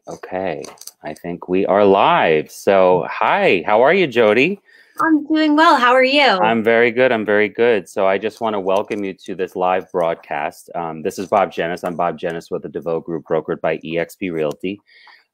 Okay, I think we are live. So, hi, how are you, Jodi? I'm doing well. How are you? I'm very good. I'm very good. So, I just want to welcome you to this live broadcast. This is Bob Dzienis. I'm Bob Dzienis with the DeVoe Group, brokered by eXp Realty.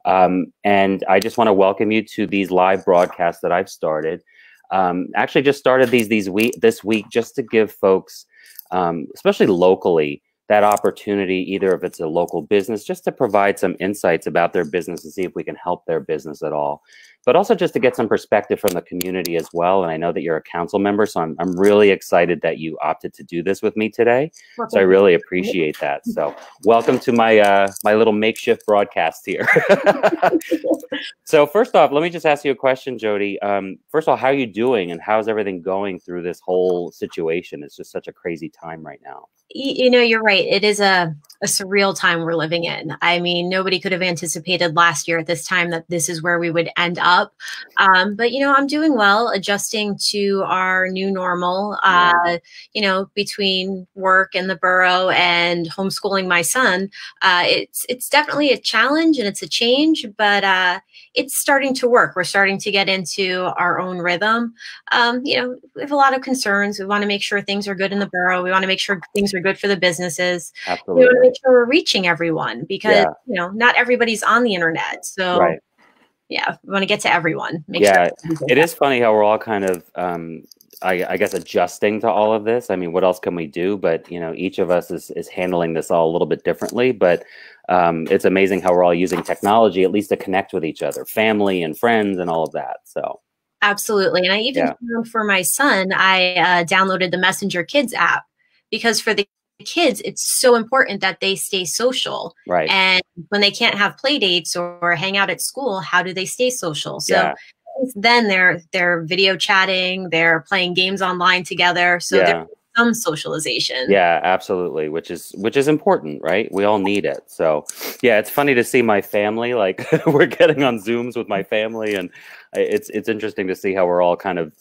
And I just want to welcome you to these live broadcasts that I've started. Actually, just started this week just to give folks, especially locally, that opportunity, either if it's a local business, just to provide some insights about their business and see if we can help their business at all. But also just to get some perspective from the community as well. And I know that you're a council member, so I'm really excited that you opted to do this with me today. So I really appreciate that. So welcome to my my little makeshift broadcast here. So first off, let me just ask you a question, Jodi. First of all, how are you doing and how's everything going through this whole situation? It's just such a crazy time right now. You know, you're right. It is a surreal time we're living in. I mean, nobody could have anticipated last year at this time that this is where we would end up. But, you know, I'm doing well, adjusting to our new normal, you know, between work and the borough and homeschooling my son. It's definitely a challenge and it's a change, but it's starting to work. We're starting to get into our own rhythm. You know, we have a lot of concerns. We want to make sure things are good in the borough. We want to make sure things are good for the businesses. Absolutely. We want to make sure we're reaching everyone because, you know, not everybody's on the internet. So, yeah, we want to get to everyone. Make sure it is funny how we're all kind of, I guess, adjusting to all of this. I mean, what else can we do? But, you know, each of us is handling this all a little bit differently. But it's amazing how we're all using technology, at least to connect with each other, family and friends and all of that. So. Absolutely. And I even found for my son, I downloaded the Messenger Kids app because for the kids, it's so important that they stay social. Right. And when they can't have play dates or hang out at school, how do they stay social? So then they're video chatting, they're playing games online together. So there's some socialization. Yeah, absolutely. Which is important, right? We all need it. So yeah, it's funny to see my family, like we're getting on Zooms with my family, and it's interesting to see how we're all kind of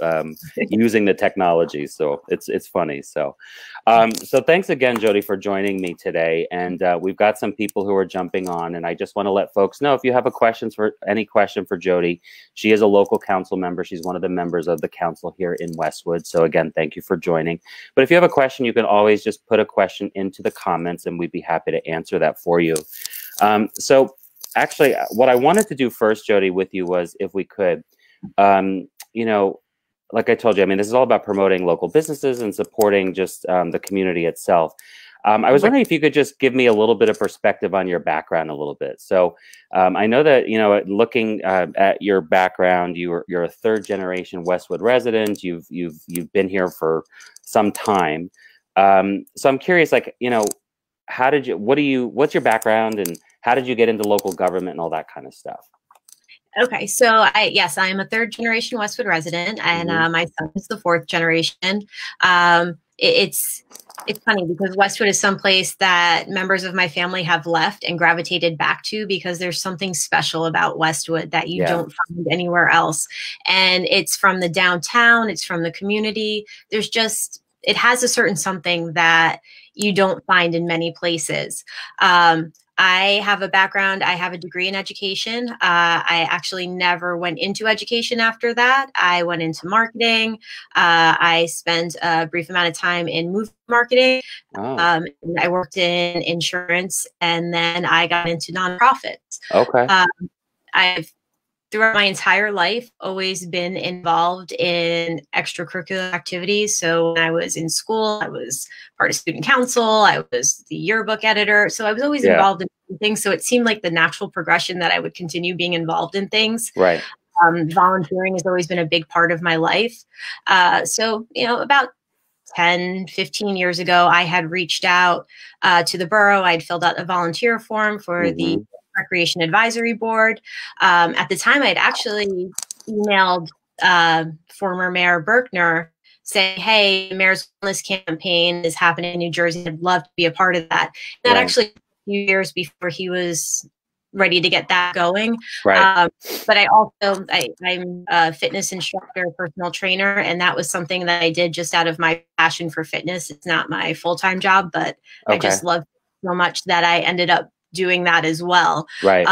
using the technology. So it's funny. So so thanks again, Jodi, for joining me today. And we've got some people who are jumping on, and I just want to let folks know, if you have any question for Jodi, she is a local council member. She's one of the members of the council here in Westwood. So again, thank you for joining. But if you have a question, you can always just put a question into the comments and we'd be happy to answer that for you. So actually, what I wanted to do first, Jodi, with you was, if we could, you know, like I told you, I mean, this is all about promoting local businesses and supporting just the community itself. I was wondering if you could just give me a little bit of perspective on your background a little bit. So I know that, you know, looking at your background, you're a third generation Westwood resident. You've been here for some time. So I'm curious, like, you know, what's your background and how did you get into local government and all that kind of stuff? Okay, so yes, I am a third generation Westwood resident, and my son is the fourth generation. It's funny because Westwood is someplace that members of my family have left and gravitated back to because there's something special about Westwood that you don't find anywhere else. And it's from the downtown, it's from the community. It has a certain something that you don't find in many places. I have a background, I have a degree in education. I actually never went into education after that. I went into marketing. I spent a brief amount of time in movie marketing. I worked in insurance, and then I got into nonprofits. Okay. I've throughout my entire life always been involved in extracurricular activities. So when I was in school, I was part of student council, I was the yearbook editor. So I was always involved in things. So it seemed like the natural progression that I would continue being involved in things. Right. Volunteering has always been a big part of my life. So, you know, about 10, 15 years ago, I had reached out to the borough. I'd filled out a volunteer form for the Recreation Advisory Board. At the time, I'd actually emailed former Mayor Berkner saying, hey, the Mayor's Wellness Campaign is happening in New Jersey. I'd love to be a part of that. That actually a few years before he was ready to get that going. Right. But I'm a fitness instructor, personal trainer, and that was something that I did just out of my passion for fitness. It's not my full-time job, but I just loved it so much that I ended up doing that as well. Right.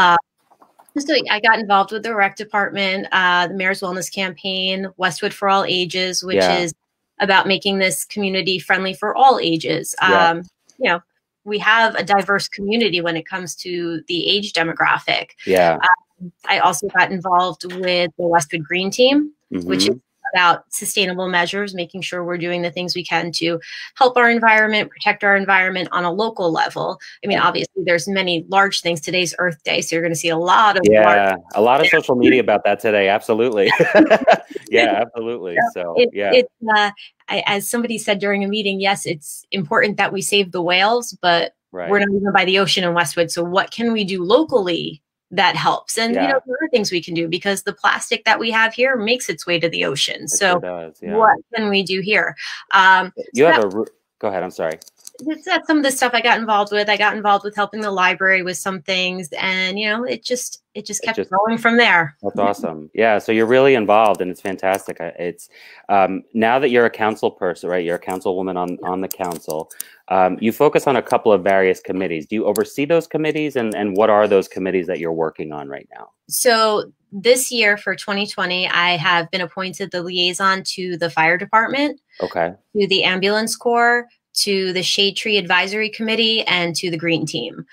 So I got involved with the rec department, the Mayor's Wellness Campaign, Westwood for All Ages, which is about making this community friendly for all ages. You know, we have a diverse community when it comes to the age demographic. I also got involved with the Westwood Green Team, which is about sustainable measures, making sure we're doing the things we can to help our environment, protect our environment on a local level. I mean, obviously there's many large things. Today's Earth Day, so you're going to see a lot of a lot of social media about that today. Absolutely. Absolutely. So as somebody said during a meeting, yes, it's important that we save the whales, but we're not even by the ocean in Westwood. So what can we do locally that helps? And you know, there are things we can do, because the plastic that we have here makes its way to the ocean. So what can we do here? Go ahead. I'm sorry. That's some of the stuff I got involved with. I got involved with helping the library with some things, and you know, it just kept growing from there. That's awesome. Yeah, so you're really involved, and it's fantastic. It's now that you're a council person, right? You're a councilwoman on the council. You focus on a couple of various committees. Do you oversee those committees, and what are those committees that you're working on right now? So this year for 2020, I have been appointed the liaison to the fire department, to the ambulance corps, to the Shade Tree Advisory Committee, and to the Green Team.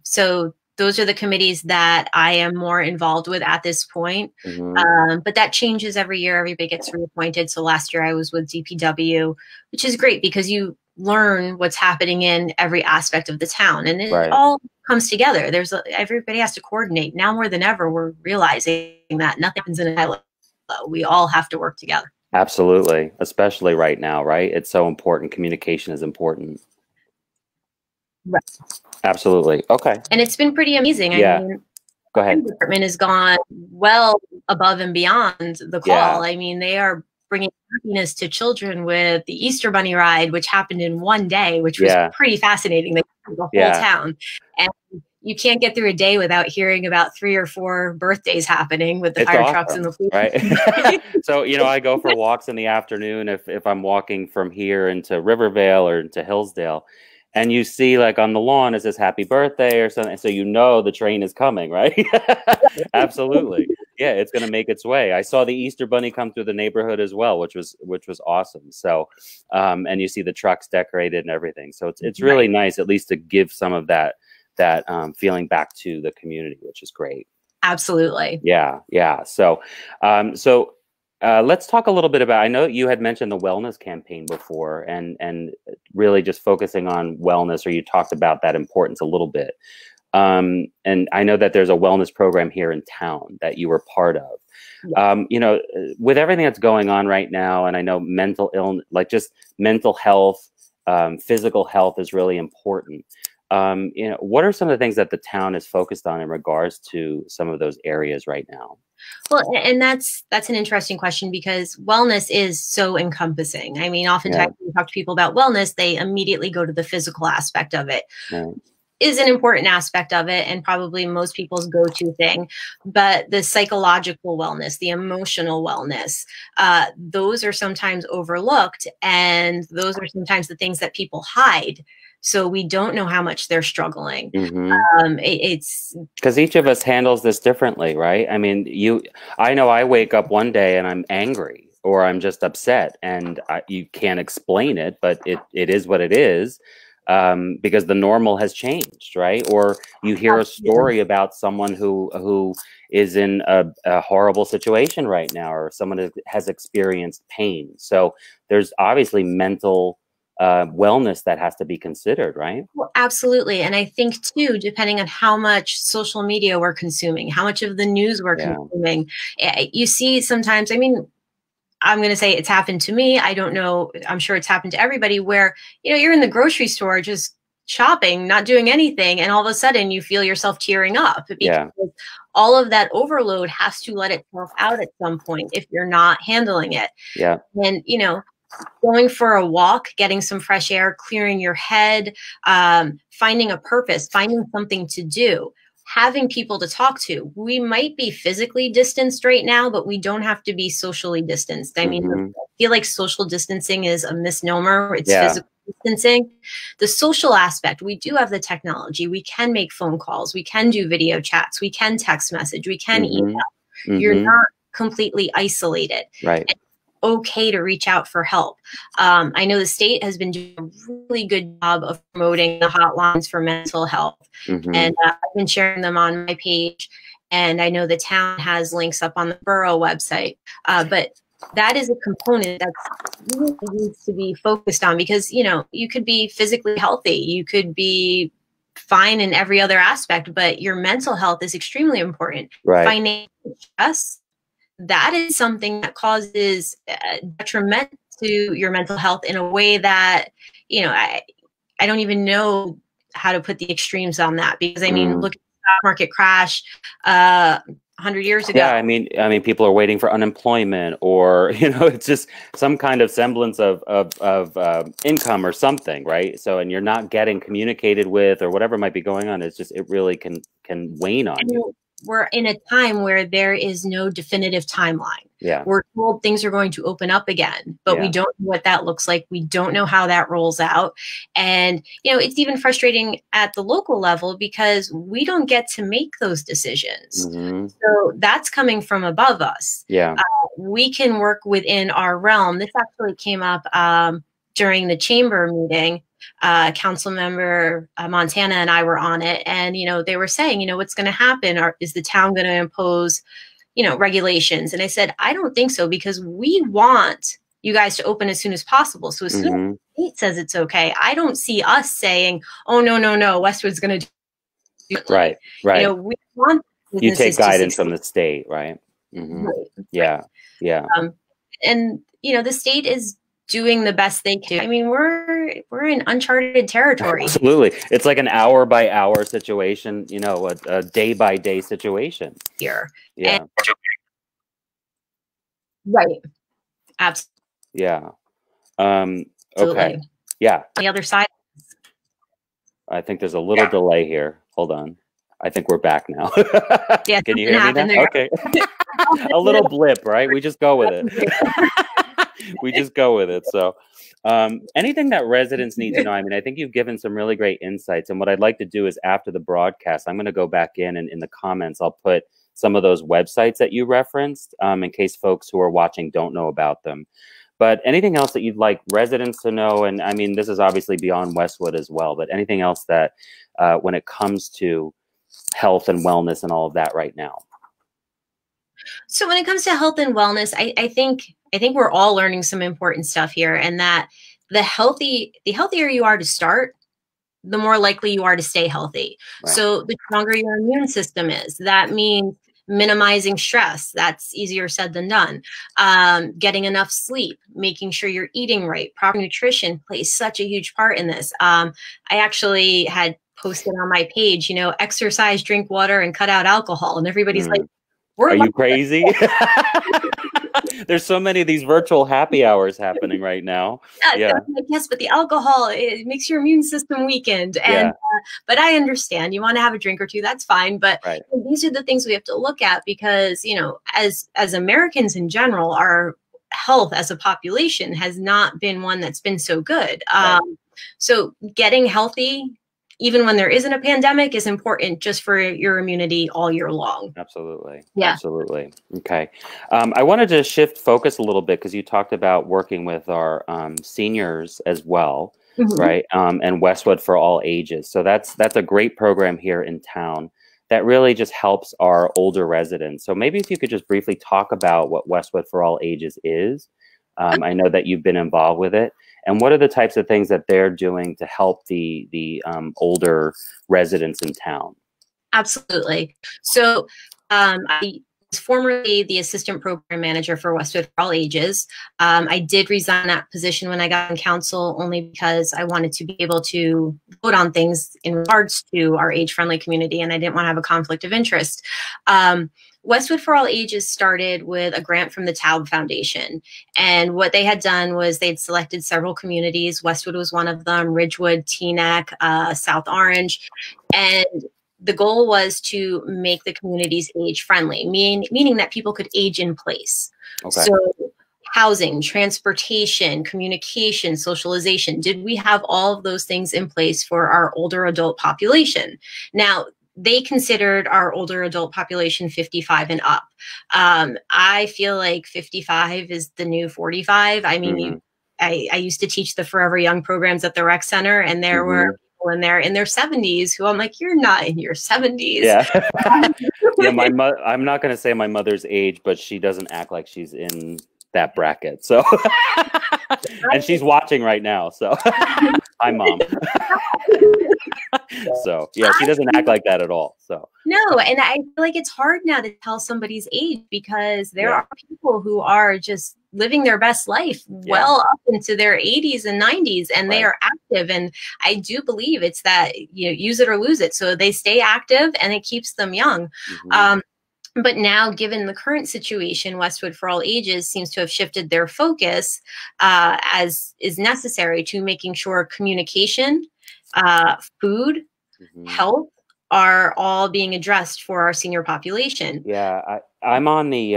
So those are the committees that I am more involved with at this point. But that changes every year. Everybody gets reappointed. So last year I was with DPW, which is great because you learn what's happening in every aspect of the town, and it all comes together. Everybody has to coordinate. Now more than ever, we're realizing that nothing happens in a silo. We all have to work together. Absolutely. Especially right now, right? It's so important. Communication is important. Absolutely. Okay. And it's been pretty amazing. I mean, go ahead. The department has gone well above and beyond the call. I mean, they are bringing happiness to children with the Easter Bunny ride, which happened in one day, which was pretty fascinating. They covered the whole town. And you can't get through a day without hearing about 3 or 4 birthdays happening with the fire trucks and the police. Right. So, you know, I go for walks in the afternoon if I'm walking from here into Rivervale or into Hillsdale, and you see like on the lawn it says happy birthday or something. So you know the train is coming, right? Absolutely. Yeah, it's going to make its way. I saw the Easter Bunny come through the neighborhood as well, which was awesome. So, and you see the trucks decorated and everything. So it's really nice, at least to give some of that feeling back to the community, which is great. Absolutely. Yeah. So, let's talk a little bit about, I know you had mentioned the wellness campaign before, and really just focusing on wellness, or you talked about that importance a little bit. And I know that there's a wellness program here in town that you were part of. You know, with everything that's going on right now, and I know mental illness, like just mental health, physical health is really important. You know, what are some of the things that the town is focused on in regards to some of those areas right now? Well, and that's an interesting question, because wellness is so encompassing. I mean, oftentimes when you talk to people about wellness, they immediately go to the physical aspect of it. Is an important aspect of it, and probably most people's go-to thing. But the psychological wellness, the emotional wellness, those are sometimes overlooked, and those are sometimes the things that people hide. So we don't know how much they're struggling. It's because each of us handles this differently, right? I mean, I know I wake up one day and I'm angry, or I'm just upset, and you can't explain it, but it is what it is. Because the normal has changed, right? Or you hear a story about someone who is in a horrible situation right now, or someone has experienced pain. So there's obviously mental wellness that has to be considered, right? Well, absolutely. And I think too, depending on how much social media we're consuming, how much of the news we're consuming, you see sometimes, I mean, I'm going to say it's happened to me. I don't know. I'm sure it's happened to everybody, where, you know, you're in the grocery store just shopping, not doing anything, and all of a sudden you feel yourself tearing up, because all of that overload has to let itself out at some point if you're not handling it. And, you know, going for a walk, getting some fresh air, clearing your head, finding a purpose, finding something to do, having people to talk to. We might be physically distanced right now, but we don't have to be socially distanced. I mean, I feel like social distancing is a misnomer. It's physical distancing. The social aspect, we do have the technology. We can make phone calls. We can do video chats. We can text message. We can email. You're not completely isolated. Right. And okay to reach out for help. I know the state has been doing a really good job of promoting the hotlines for mental health. And I've been sharing them on my page. And I know the town has links up on the borough website. But that is a component that really needs to be focused on, because, you know, you could be physically healthy. You could be fine in every other aspect, but your mental health is extremely important. Right. Financial stress, that is something that causes detriment to your mental health in a way that, you know, I don't even know how to put the extremes on that, because I mean, look at the stock market crash 100 years ago. Yeah, I mean, people are waiting for unemployment, or, you know, it's just some kind of semblance of income or something, right? So, and you're not getting communicated with, or whatever might be going on. It's just, it really can wane on you. We're in a time where there is no definitive timeline. Yeah. We're told things are going to open up again, but we don't know what that looks like. We don't know how that rolls out. And, you know, it's even frustrating at the local level because we don't get to make those decisions. So that's coming from above us. Yeah. We can work within our realm. This actually came up during the chamber meeting. Council member Montana and I were on it, and, you know, they were saying, you know, what's going to happen? Is the town going to impose, you know, regulations? And I said, I don't think so, because we want you guys to open as soon as possible. So as soon as the state says it's okay, I don't see us saying, oh, no, Westwood's going to do it. Right. You know, we want you take guidance from the state, right? Right. Yeah. And, you know, the state is doing the best they can. I mean, we're in uncharted territory. Absolutely. It's like an hour by hour situation, you know, a day by day situation here. Yeah. Right. Absolutely. Yeah. Okay. Yeah. On the other side. I think there's a little delay here. Hold on. I think we're back now. Yeah. Can you hear me now? Okay. A little blip, right? We just go with it. We just go with it. So anything that residents need to know, I mean, I think you've given some really great insights. And what I'd like to do is, after the broadcast, I'm going to go back in, and in the comments, I'll put some of those websites that you referenced in case folks who are watching don't know about them. But anything else that you'd like residents to know? And I mean, this is obviously beyond Westwood as well, but anything else that when it comes to health and wellness and all of that right now? So when it comes to health and wellness, I think we're all learning some important stuff here, and that the healthier you are to start, the more likely you are to stay healthy. Right. So the stronger your immune system is, that means minimizing stress. That's easier said than done. Getting enough sleep, making sure you're eating right. Proper nutrition plays such a huge part in this. I actually had posted on my page, you know, exercise, drink water, and cut out alcohol. And everybody's like, are you crazy? There's so many of these virtual happy hours happening right now. Yeah. So like, yes, but the alcohol, it makes your immune system weakened. And but I understand you want to have a drink or two, that's fine. But these are the things we have to look at, because, you know, as Americans in general, our health as a population has not been one that's been so good. So getting healthy, even when there isn't a pandemic, is important just for your immunity all year long. Absolutely. Yeah. Absolutely. Okay. I wanted to shift focus a little bit, because you talked about working with our seniors as well, right? And Westwood for All Ages. So that's a great program here in town that really just helps our older residents. So maybe if you could just briefly talk about what Westwood for All Ages is. I know that you've been involved with it. And what are the types of things that they're doing to help the older residents in town? Absolutely. So I was formerly the assistant program manager for Westwood for All Ages. I did resign that position when I got on council, only because I wanted to be able to vote on things in regards to our age-friendly community, and I didn't want to have a conflict of interest. Westwood for All Ages started with a grant from the Taub Foundation. And what they had done was they'd selected several communities. Westwood was one of them, Ridgewood, Teaneck, South Orange. And the goal was to make the communities age friendly, meaning that people could age in place. Okay. So housing, transportation, communication, socialization. Did we have all of those things in place for our older adult population? Now, they considered our older adult population 55 and up. I feel like 55 is the new 45. I mean, I used to teach the Forever Young programs at the rec center, and there were people in their 70s who I'm like, you're not in your 70s. Yeah. Yeah, I'm not going to say my mother's age, but she doesn't act like she's in that bracket. So, and she's watching right now. So, hi, Mom. So, yeah, she doesn't act like that at all. So, no, and I feel like it's hard now to tell somebody's age, because there are people who are just living their best life well up into their 80s and 90s, and they are active. And I do believe it's that, you know, use it or lose it. So they stay active and it keeps them young. But now, given the current situation, Westwood for All Ages seems to have shifted their focus, as is necessary, to making sure communication, food, health are all being addressed for our senior population. Yeah, I'm on the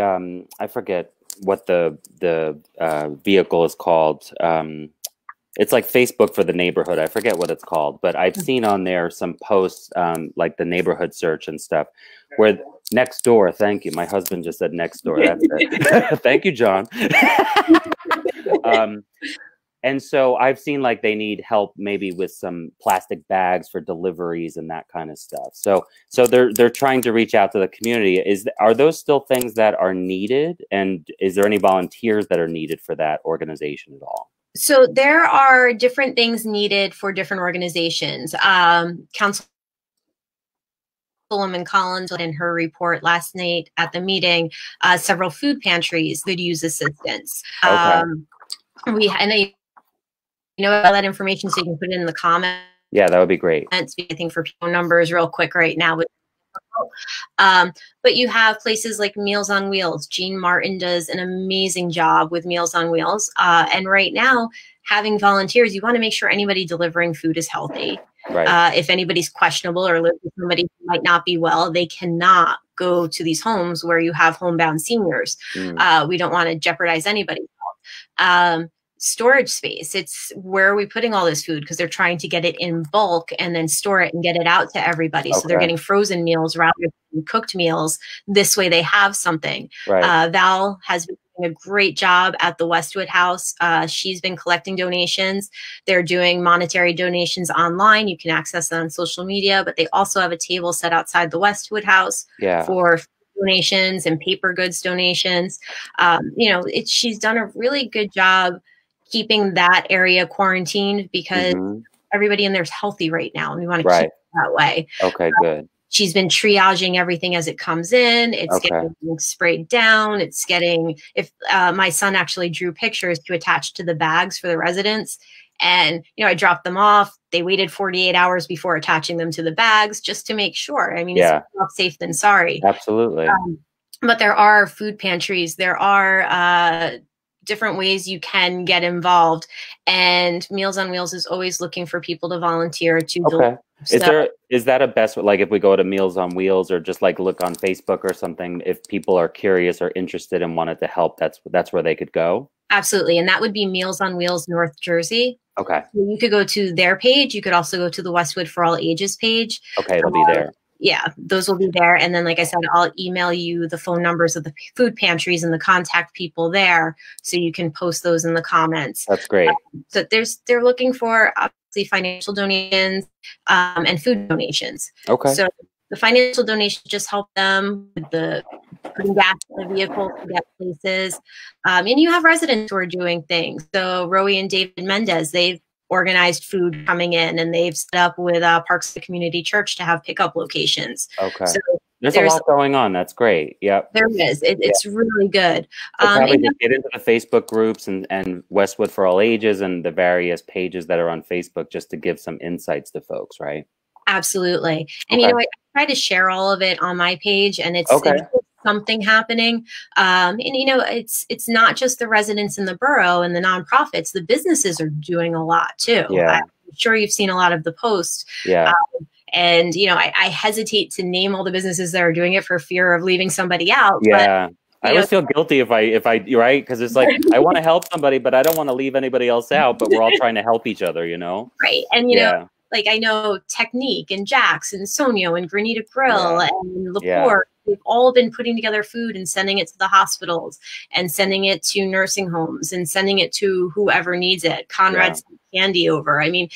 I forget what the vehicle is called. It's like Facebook for the neighborhood. I forget what it's called, but I've seen on there some posts, like the neighborhood search and stuff, where next door. Thank you. My husband just said next door. That's it. Thank you, John. And so I've seen like they need help maybe with some plastic bags for deliveries and that kind of stuff. So they're trying to reach out to the community. Are those still things that are needed? And is there any volunteers that are needed for that organization at all? So there are different things needed for different organizations. Councilwoman Collins, in her report last night at the meeting, several food pantries could use assistance. And I all that information, so you can put it in the comments. Yeah, that would be great. I think for people numbers real quick right now. But you have places like Meals on Wheels. Jean Martin does an amazing job with Meals on Wheels. And right now, having volunteers, you want to make sure anybody delivering food is healthy. Right. If anybody's questionable or lives with somebody who might not be well, they cannot go to these homes where you have homebound seniors. We don't want to jeopardize anybody's health. Storage space. It's where are we putting all this food? Because they're trying to get it in bulk and then store it and get it out to everybody. So they're getting frozen meals rather than cooked meals. This way they have something. Val has been doing a great job at the Westwood House. She's been collecting donations. They're doing monetary donations online. You can access them on social media, but they also have a table set outside the Westwood House for donations and paper goods donations. She's done a really good job keeping that area quarantined, because everybody in there is healthy right now, and we want to keep it that way. Okay, good. She's been triaging everything as it comes in. It's getting sprayed down. It's getting, my son actually drew pictures to attach to the bags for the residents. And, I dropped them off. They waited 48 hours before attaching them to the bags just to make sure. I mean, it's more safe than sorry. Absolutely. But there are food pantries. There are different ways you can get involved, and Meals on Wheels is always looking for people to volunteer to is that a best, like if we go to Meals on Wheels or just like look on Facebook or something, if people are curious or interested and wanted to help, that's where they could go? Absolutely. And that would be Meals on Wheels North Jersey. Okay. So you could go to their page. You could also go to the Westwood for All Ages page. Okay, it'll be there. Yeah, those will be there. And then, like I said, I'll email you the phone numbers of the food pantries and the contact people there, so you can post those in the comments. That's great. So they're looking for obviously financial donations and food donations. Okay. So the financial donations just help them with the putting gas in the vehicle to get places. And you have residents who are doing things. So Rowie and David Mendez, they've organized food coming in, and they've set up with Parks the Community Church to have pickup locations. Okay. So there's a lot going on. That's great. Yep. There is. It's really good. Probably just get into the Facebook groups and Westwood for All Ages and the various pages that are on Facebook, just to give some insights to folks, right? Absolutely. And I try to share all of it on my page, and it's something happening. And it's not just the residents in the borough and the nonprofits. The businesses are doing a lot too. Yeah. I'm sure you've seen a lot of the posts. Yeah. And I hesitate to name all the businesses that are doing it for fear of leaving somebody out. Yeah. But I always feel guilty if I right, because it's like I want to help somebody, but I don't want to leave anybody else out. But we're all trying to help each other, you know. Right, and you know, like I know Technique and Jax and Sonio and Granita Grill and Lepore. We've all been putting together food and sending it to the hospitals and sending it to nursing homes and sending it to whoever needs it. Conrad sent candy over. I mean,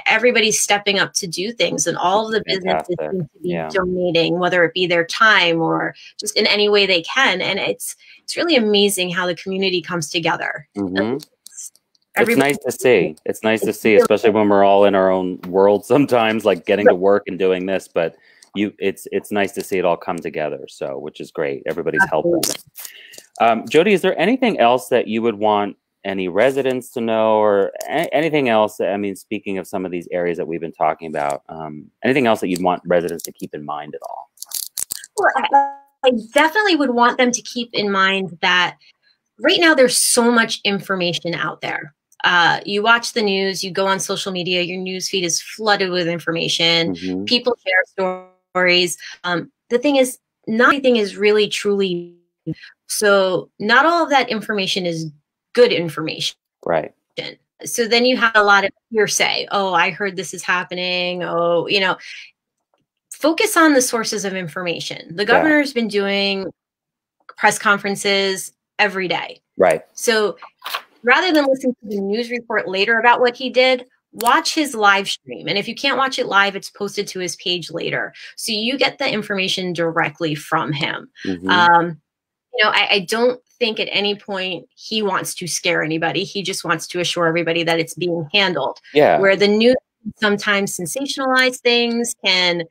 everybody's stepping up to do things, and all of the businesses seem to be donating, whether it be their time or just in any way they can. And it's really amazing how the community comes together. It's nice to see. It's nice to see, especially when we're all in our own world sometimes, like getting to work and doing this. But it's nice to see it all come together. So, which is great. Everybody's helping. Jodi, is there anything else that you would want any residents to know, or anything else? I mean, speaking of some of these areas that we've been talking about, anything else that you'd want residents to keep in mind at all? Well, I definitely would want them to keep in mind that right now there's so much information out there. You watch the news, you go on social media, your news feed is flooded with information. People share stories. The thing is, not everything is really truly. So not all of that information is good information. Right. So then you have a lot of hearsay. Oh, I heard this is happening. Oh, you know, focus on the sources of information. The governor's been doing press conferences every day. Right. So rather than listen to the news report later about what he did, watch his live stream. And if you can't watch it live, it's posted to his page later. So you get the information directly from him. You know, I don't think at any point he wants to scare anybody. He just wants to assure everybody that it's being handled. Where the news sometimes sensationalize things, can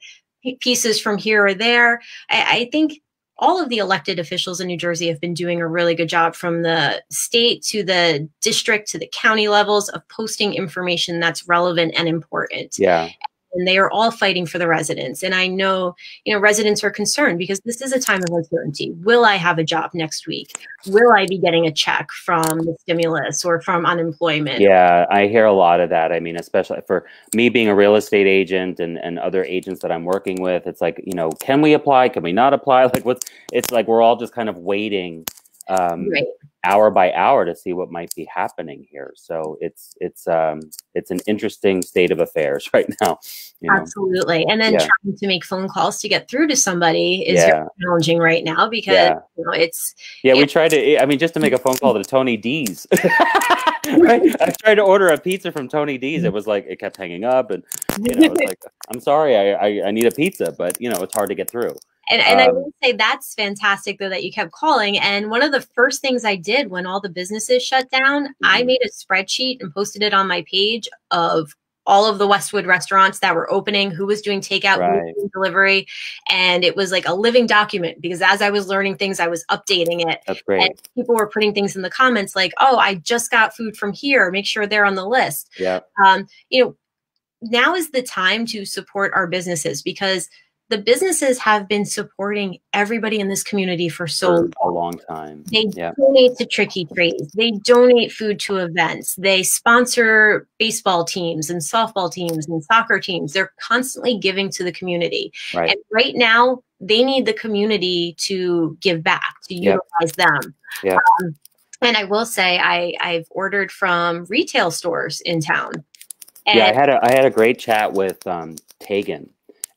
pieces from here or there. I think all of the elected officials in New Jersey have been doing a really good job, from the state to the district to the county levels, of posting information that's relevant and important. And they are all fighting for the residents. And I know, you know, residents are concerned because this is a time of uncertainty. Will I have a job next week? Will I be getting a check from the stimulus or from unemployment? Yeah, I hear a lot of that. I mean, especially for me being a real estate agent and other agents that I'm working with, it's like, you know, can we apply? Can we not apply? Like it's like we're all just kind of waiting hour by hour to see what might be happening here. So it's an interesting state of affairs right now. You know? Absolutely. And then trying to make phone calls to get through to somebody is very challenging right now, because you know, it's we tried to, I mean, just to make a phone call to Tony D's. Right? I tried to order a pizza from Tony D's. It was like, it kept hanging up, and you know, it's like, I'm sorry, I need a pizza, but you know, it's hard to get through. And I will say that's fantastic, though, that you kept calling. And one of the first things I did when all the businesses shut down, I made a spreadsheet and posted it on my page of all of the Westwood restaurants that were opening, who was doing takeout, who was doing delivery. And it was like a living document, because as I was learning things, I was updating it. That's great. And people were putting things in the comments like, oh, I just got food from here. Make sure they're on the list. You know, now is the time to support our businesses, because the businesses have been supporting everybody in this community for a long time. They donate to Tricky Trays. They donate food to events. They sponsor baseball teams and softball teams and soccer teams. They're constantly giving to the community. And right now, they need the community to give back, to utilize them. And I will say, I've ordered from retail stores in town. And I had a great chat with Tegan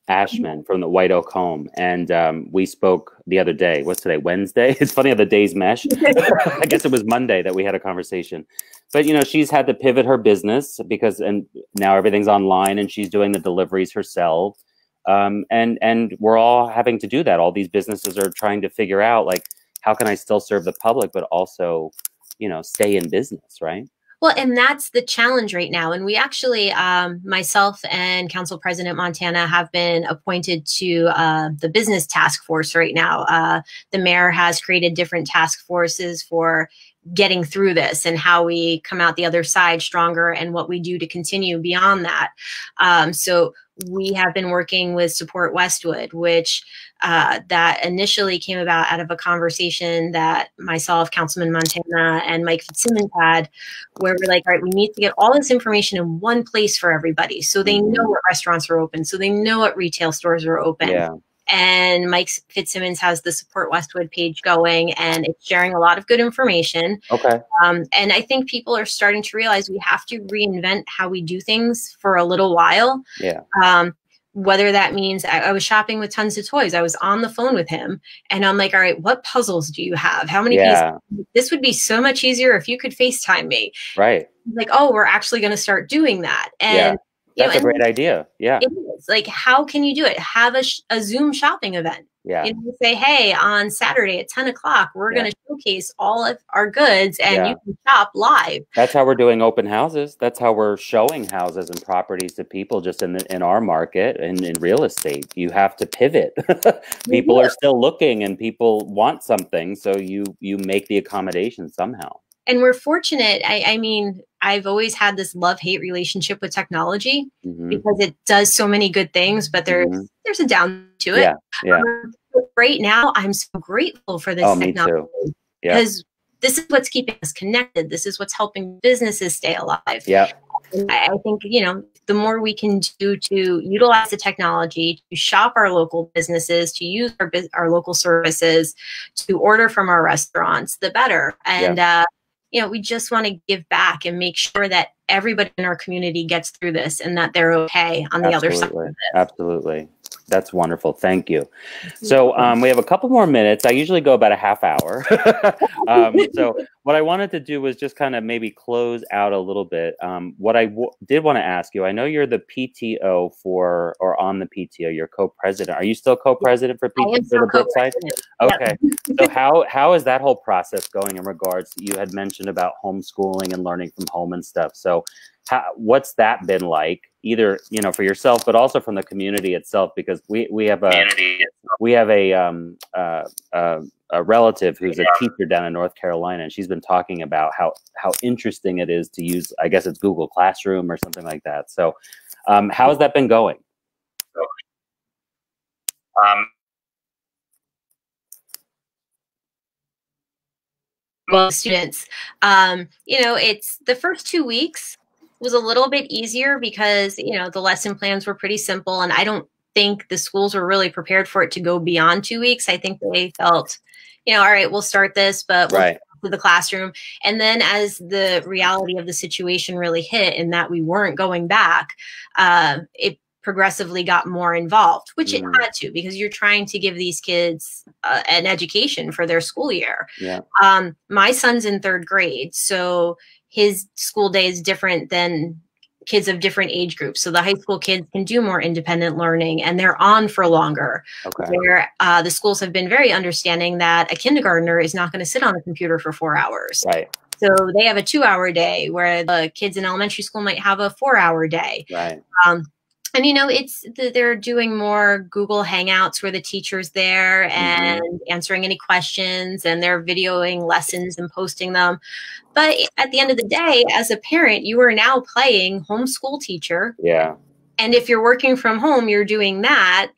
Ashman from the White Oak Home, and we spoke the other day. What's today? Wednesday? It's funny how the days mesh. I guess it was Monday that we had a conversation. But you know, she's had to pivot her business and now everything's online, and she's doing the deliveries herself. And we're all having to do that. All these businesses are trying to figure out, like, how can I still serve the public, but also, you know, stay in business, right? Well, and that's the challenge right now. And we actually, myself and Council President Montana have been appointed to the business task force right now. The mayor has created different task forces for getting through this and how we come out the other side stronger and what we do to continue beyond that. So we have been working with Support Westwood, which that initially came about out of a conversation that myself, Councilman Montana, and Mike Fitzsimmons had, where we're like, all right, we need to get all this information in one place for everybody, so they know what restaurants are open, so they know what retail stores are open. and Mike Fitzsimmons has the Support Westwood page going, and it's sharing a lot of good information. Okay. And I think people are starting to realize we have to reinvent how we do things for a little while. Yeah. Whether that means I was shopping with tons of toys. I was on the phone with him and I'm like, all right, what puzzles do you have? How many pieces? This would be so much easier if you could FaceTime me. Right. Like, oh, we're actually going to start doing that. And that's a great idea. Yeah. It is. Like, how can you do it? Have a Zoom shopping event. Yeah. You know, say, hey, on Saturday at 10 o'clock, we're going to showcase all of our goods and you can shop live. That's how we're doing open houses. That's how we're showing houses and properties to people just in our market and in real estate. You have to pivot. People are still looking and people want something. So you make the accommodation somehow. And we're fortunate. I mean, I've always had this love-hate relationship with technology because it does so many good things, but there's a down to it. Yeah. Right now, I'm so grateful for this technology because this is what's keeping us connected. This is what's helping businesses stay alive. Yeah. And I think, you know, the more we can do to utilize the technology, to shop our local businesses, to use our local services, to order from our restaurants, the better. And, you know, we just want to give back and make sure that everybody in our community gets through this and that they're okay on the other side of this. Absolutely. That's wonderful. Thank you. So we have a couple more minutes. I usually go about a half hour. So what I wanted to do was just kind of maybe close out a little bit. What I did want to ask you, I know you're the PTO or on the PTO, you're co-president. Are you still co-president for PTO for the Brookside? Okay. So how is that whole process going in regards to, you had mentioned about homeschooling and learning from home and stuff. So what's that been like, either, you know, for yourself, but also from the community itself? Because we have a relative who's a teacher down in North Carolina, and she's been talking about how interesting it is to use, I guess it's Google Classroom or something like that. So how has that been going? Well, students, you know, it's the first 2 weeks was a little bit easier because, you know, the lesson plans were pretty simple, and I don't think the schools were really prepared for it to go beyond 2 weeks. I think they felt, you know, all right, we'll start this, but we'll go to the classroom. And then as the reality of the situation really hit and that we weren't going back, it progressively got more involved, which it had to, because you're trying to give these kids an education for their school year. My son's in 3rd grade, so his school day is different than kids of different age groups. So the high school kids can do more independent learning and they're on for longer. Where the schools have been very understanding that a kindergartner is not going to sit on a computer for 4 hours. So they have a 2-hour day, where the kids in elementary school might have a 4-hour day. And, you know, they're doing more Google Hangouts where the teacher's there and answering any questions, and they're videoing lessons and posting them. But at the end of the day, as a parent, you are now playing homeschool teacher. And if you're working from home, you're doing that.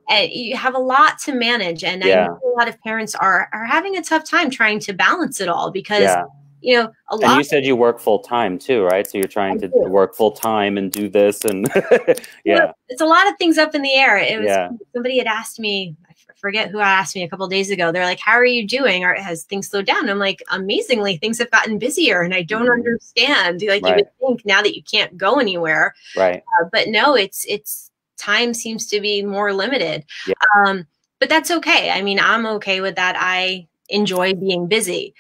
And you have a lot to manage. And I know a lot of parents are having a tough time trying to balance it all because you know, and you said you work full time too, right? So you're trying to work full time and do this, and it's a lot of things up in the air. It was somebody had asked me, I forget who asked me a couple of days ago. They're like, "How are you doing? Or has things slowed down?" And I'm like, "Amazingly, things have gotten busier, and I don't understand." Like you would think now that you can't go anywhere, but no, it's time seems to be more limited. But that's okay. I mean, I'm okay with that. I enjoy being busy.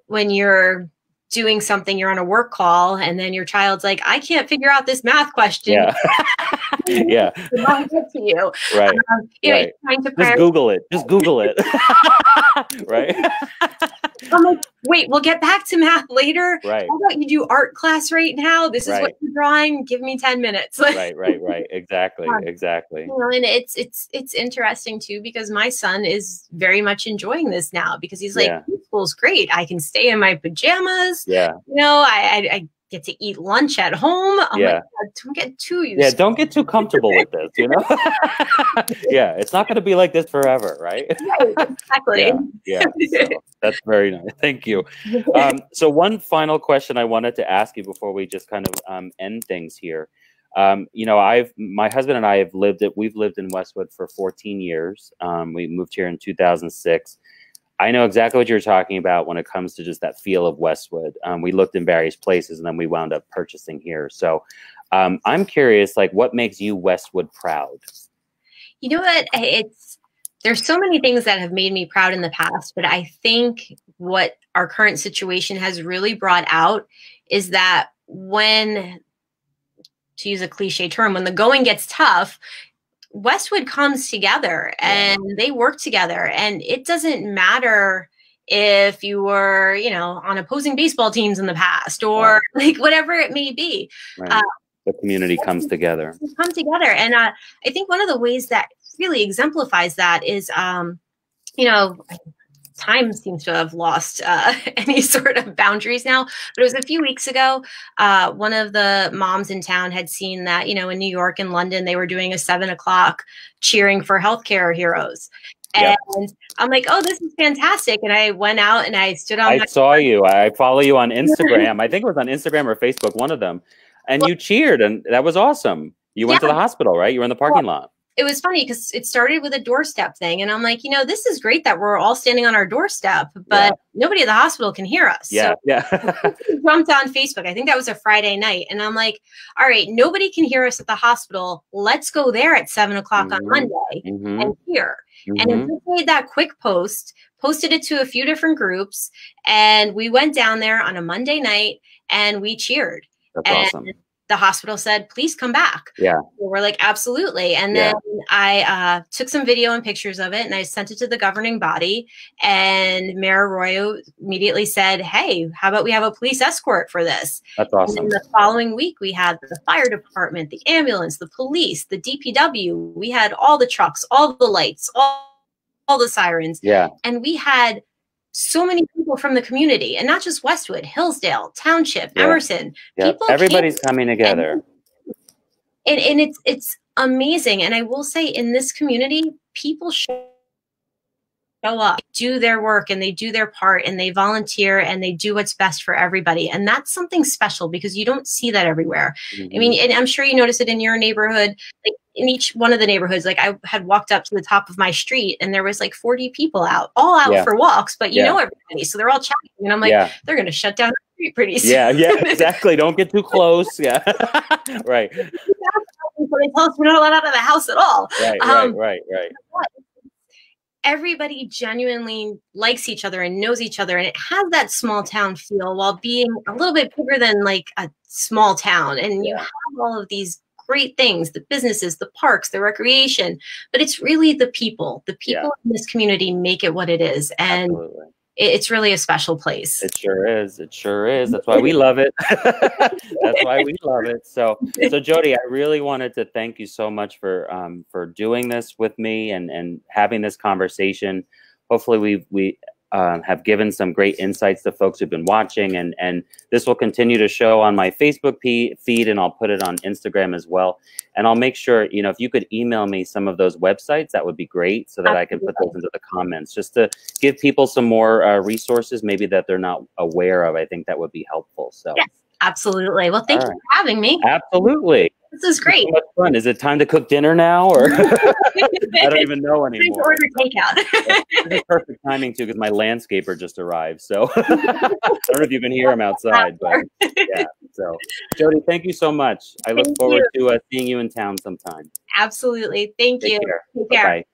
When you're doing something, you're on a work call, and then your child's like, I can't figure out this math question. To you. You know, trying to just Google it. Just Google it. I'm like, wait, we'll get back to math later. How about you do art class right now? This is what you're drawing. Give me 10 minutes. Exactly. You know, and it's interesting too, because my son is very much enjoying this now, because he's like, school's great. I can stay in my pajamas. You know, I get to eat lunch at home. I'm like, don't get too used. Don't get too comfortable with this, you know? It's not going to be like this forever, right? Exactly. So that's very nice. Thank you. So one final question I wanted to ask you before we just kind of end things here. You know, my husband and I have we've lived in Westwood for 14 years. We moved here in 2006. I know exactly what you're talking about when it comes to just that feel of Westwood. We looked in various places and then we wound up purchasing here. So I'm curious, like, what makes you Westwood proud? You know what? There's so many things that have made me proud in the past, but I think what our current situation has really brought out is that when, to use a cliche term, when the going gets tough, Westwood comes together and they work together, and it doesn't matter if you were, you know, on opposing baseball teams in the past or like whatever it may be. Right. The community comes together. And I think one of the ways that really exemplifies that is, you know, time seems to have lost any sort of boundaries now. But it was a few weeks ago, one of the moms in town had seen that, you know, in New York and London, they were doing a 7 o'clock cheering for healthcare heroes. And I'm like, oh, this is fantastic. And I went out and I stood on. I saw you. I follow you on Instagram. I think it was on Instagram or Facebook, one of them. And you cheered, and that was awesome. You went to the hospital, right? You were in the parking lot. It was funny because it started with a doorstep thing. And I'm like, you know, this is great that we're all standing on our doorstep, but nobody at the hospital can hear us. Yeah. So jumped on Facebook. I think that was a Friday night. And I'm like, all right, nobody can hear us at the hospital. Let's go there at 7 o'clock on Monday and hear. And I just made that quick post, posted it to a few different groups. And we went down there on a Monday night and we cheered. That's awesome. The hospital said, please come back. Yeah. So we're like, absolutely. And then I took some video and pictures of it and I sent it to the governing body, and Mayor Arroyo immediately said, hey, how about we have a police escort for this? That's awesome. And then the following week, we had the fire department, the ambulance, the police, the DPW. We had all the trucks, all the lights, all the sirens. Yeah. And we had so many people from the community, and not just Westwood, Hillsdale, Township, Emerson. People Everybody's coming together. And it's amazing. And I will say, in this community, people show up, do their work, and they do their part, and they volunteer, and they do what's best for everybody. And that's something special because you don't see that everywhere. I mean, and I'm sure you notice it in your neighborhood, like in each one of the neighborhoods. Like I had walked up to the top of my street and there was like 40 people all out for walks, but you know everybody. So they're all chatting. And I'm like, they're going to shut down the street pretty soon. Yeah, exactly. Don't get too close. Yeah. Right. So they tell us we're not allowed out of the house at all. Right. Everybody genuinely likes each other and knows each other, and it has that small town feel while being a little bit bigger than like a small town. And you have all of these great things, the businesses, the parks, the recreation, but it's really the people. The people in this community make it what it is. And it's really a special place. It sure is. It sure is. That's why we love it. That's why we love it. So Jodi, I really wanted to thank you so much for doing this with me and having this conversation. Hopefully we have given some great insights to folks who've been watching, and this will continue to show on my Facebook feed, and I'll put it on Instagram as well. And I'll make sure, you know, if you could email me some of those websites, that would be great, so that I can put those into the comments, just to give people some more resources maybe that they're not aware of. I think that would be helpful. So yes, absolutely. Well, thank you for having me. Absolutely. This is great. So much fun. Is it time to cook dinner now, or I don't even know anymore? Order takeout. This is perfect timing too, because my landscaper just arrived. So I don't know if you can hear him outside, but yeah. So Jodi, thank you so much. I look forward to seeing you in town sometime. Absolutely. Thank you. Take care. Take care. Bye-bye.